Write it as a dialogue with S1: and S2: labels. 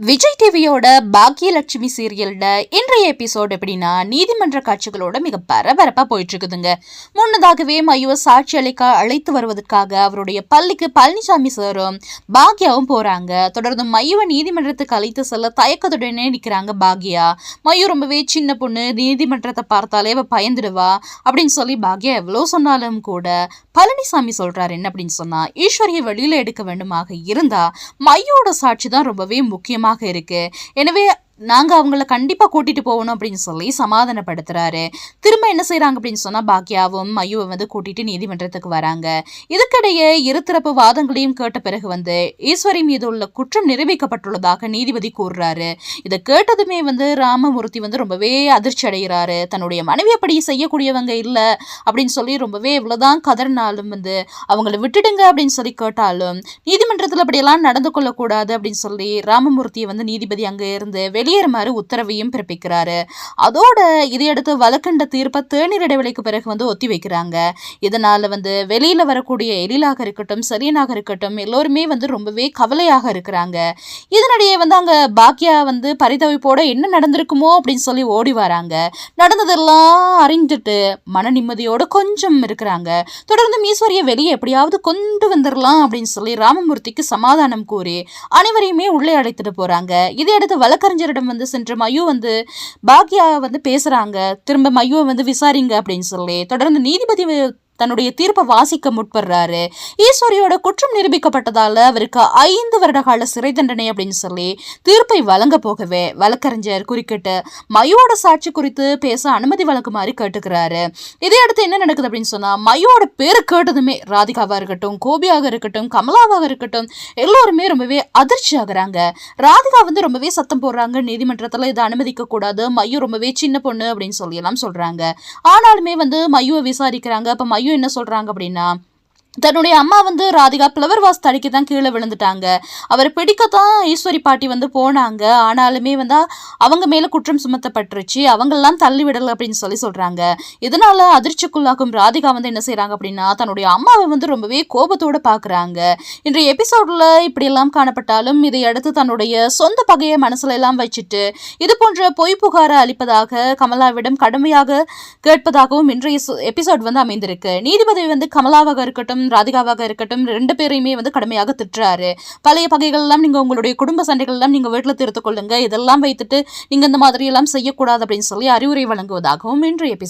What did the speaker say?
S1: விஜய் டிவியோட பாக்கியலட்சுமி சீரியல்ல இன்றைய எபிசோட் எப்படின்னா நீதிமன்ற காட்சிகளோட மிக பரபரப்பா போயிட்டு இருக்குதுங்க. முன்னதாகவே மையுவை சாட்சி அளிக்க அழைத்து வருவதற்காக அவருடைய பள்ளிக்கு பழனிசாமி சாரும் பாக்யாவும் போறாங்க. தொடர்ந்து மையுவை நீதிமன்றத்துக்கு அழைத்து செல்ல தயக்கத்துடனே நிக்கிறாங்க பாக்யா. மையு ரொம்பவே சின்ன பொண்ணு, நீதிமன்றத்தை பார்த்தாலே அவ பயந்துடுவா அப்படின்னு சொல்லி பாக்யா எவ்வளவு சொன்னாலும் கூட பழனிசாமி சொல்றாரு என்ன அப்படின்னு சொன்னா, ஈஸ்வரியை வெளியில எடுக்க வேண்டுமாக இருந்தா மையோட சாட்சி தான் ரொம்பவே முக்கியமாக இருக்கு. எனவே நாங்க அவங்கள கண்டிப்பா கூட்டிட்டு போகணும் அப்படின்னு சொல்லி சமாதானப்படுத்துறாரு. திரும்ப என்ன செய்யறாங்க அப்படின்னு சொன்னா பாக்யாவும் மையுவை கூட்டிட்டு நீதிமன்றத்துக்கு வராங்க. இதுக்கிடையே இருதரப்பு வாதங்களையும் கேட்ட பிறகு ஈஸ்வரி மீது உள்ள குற்றம் நிரூபிக்கப்பட்டுள்ளதாக நீதிபதி கூறுறாரு. இதை கேட்டதுமே ராமமூர்த்தி ரொம்பவே அதிர்ச்சி அடைகிறாரு. தன்னுடைய மனைவி அப்படி செய்யக்கூடியவங்க இல்ல அப்படின்னு சொல்லி ரொம்பவே இவ்வளவுதான் கதறினாலும் அவங்களை விட்டுடுங்க அப்படின்னு சொல்லி கேட்டாலும் நீதிமன்றத்துல அப்படியெல்லாம் நடந்து கொள்ளக்கூடாது அப்படின்னு சொல்லி ராமமூர்த்தியை நீதிபதி அங்க இருந்து வெளியேறுமாறு உத்தரவையும் பிறப்பிக்கிறாரு. அதோட இதையடுத்து வழக்கண்ட தீர்ப்பை தேநீர் இடைவெளிக்கு பிறகு ஒத்தி வைக்கிறாங்க. இதனால வெளியில வரக்கூடிய எழிலாக இருக்கட்டும், சரியனாக இருக்கட்டும், எல்லோருமே ரொம்பவே கவலையாக இருக்கிறாங்க. இதனிடையே அங்க பாக்யா பரிதவிப்போட என்ன நடந்திருக்குமோ அப்படின்னு சொல்லி ஓடி வராங்க. நடந்ததெல்லாம் அறிஞ்சிட்டு மன நிம்மதியோட கொஞ்சம் இருக்கிறாங்க. தொடர்ந்து ஈஸ்வரியை வெளியே எப்படியாவது கொண்டு வந்துடலாம் அப்படின்னு சொல்லி ராமமூர்த்திக்கு சமாதானம் கூறி அனைவரையுமே உள்ளே அழைத்துட்டு போறாங்க. இதையடுத்து வழக்கறிஞர் சென்ற மையு பாக்யா பேசுறாங்க. திரும்ப மையுவை விசாரிங்க அப்படின்னு சொல்லி தொடர்ந்து நீதிபதி தன்னுடைய தீர்ப்பை வாசிக்க முற்படுறாரு. ஈஸ்வரியோட குற்றம் நிரூபிக்கப்பட்டதால அவருக்கு 5 வருட கால சிறை தண்டனை அப்படின்னு சொல்லி தீர்ப்பை வழங்க போகவே வழக்கறிஞர் குறுக்கிட்டு மையோட சாட்சி குறித்து பேச அனுமதி வழங்குமாறு கேட்டுக்கிறாரு. இதையடுத்து என்ன நடக்குது அப்படின்னு சொன்னா, மையோட பேரு கேட்டதுமே ராதிகாவா இருக்கட்டும், கோபியாக இருக்கட்டும், கமலாவாக இருக்கட்டும், எல்லோருமே ரொம்பவே அதிர்ச்சி ஆகுறாங்க. ராதிகா ரொம்பவே சத்தம் போடுறாங்க. நீதிமன்றத்துல இதை அனுமதிக்க கூடாது, மையு ரொம்பவே சின்ன பொண்ணு அப்படின்னு சொல்லி எல்லாம் சொல்றாங்க. ஆனாலுமே மையுவை விசாரிக்கிறாங்க. அப்ப மையு என்ன சொல்றாங்க அப்படின்னா, தன்னுடைய அம்மா ராதிகா பிளவர் வாஸ் தடிக்க தான் கீழே விழுந்துட்டாங்க. அவரை பிடிக்கத்தான் ஈஸ்வரி பாட்டி போனாங்க. ஆனாலுமே அவங்க மேல குற்றம் சுமத்தப்பட்டுருச்சு, அவங்கெல்லாம் தள்ளி விடல அப்படின்னு சொல்லி சொல்றாங்க. இதனால அதிர்ச்சிக்குள்ளாகும் ராதிகா என்ன செய்யறாங்க அப்படின்னா, தன்னுடைய அம்மாவை ரொம்பவே கோபத்தோட பாக்குறாங்க. இன்றைய எபிசோட்ல இப்படி எல்லாம் காணப்பட்டாலும் இதை அடுத்து தன்னுடைய சொந்த பகையை மனசுல எல்லாம் வச்சுட்டு இது போன்ற பொய் புகாரை அளிப்பதாக கமலாவிடம் கடுமையாக கேட்பதாகவும் இன்றைய எபிசோட் அமைந்திருக்கு. நீதிபதி கமலாவாக இருக்கட்டும், ராதிகாவாக இருக்கட்டும், 2 பேரையுமே கடுமையாக திட்டுறாரு. பழைய பகைகள் எல்லாம் நீங்க உங்களுடைய குடும்ப சண்டைகள் எல்லாம் நீங்க வீட்டுல தீர்த்துக் கொள்ளுங்க, இதெல்லாம் வைத்துட்டு நீங்க இந்த மாதிரி எல்லாம் செய்யக்கூடாது அப்படின்னு சொல்லி அறிவுரை வழங்குவதாகவும் இன்றைய எபிசோட்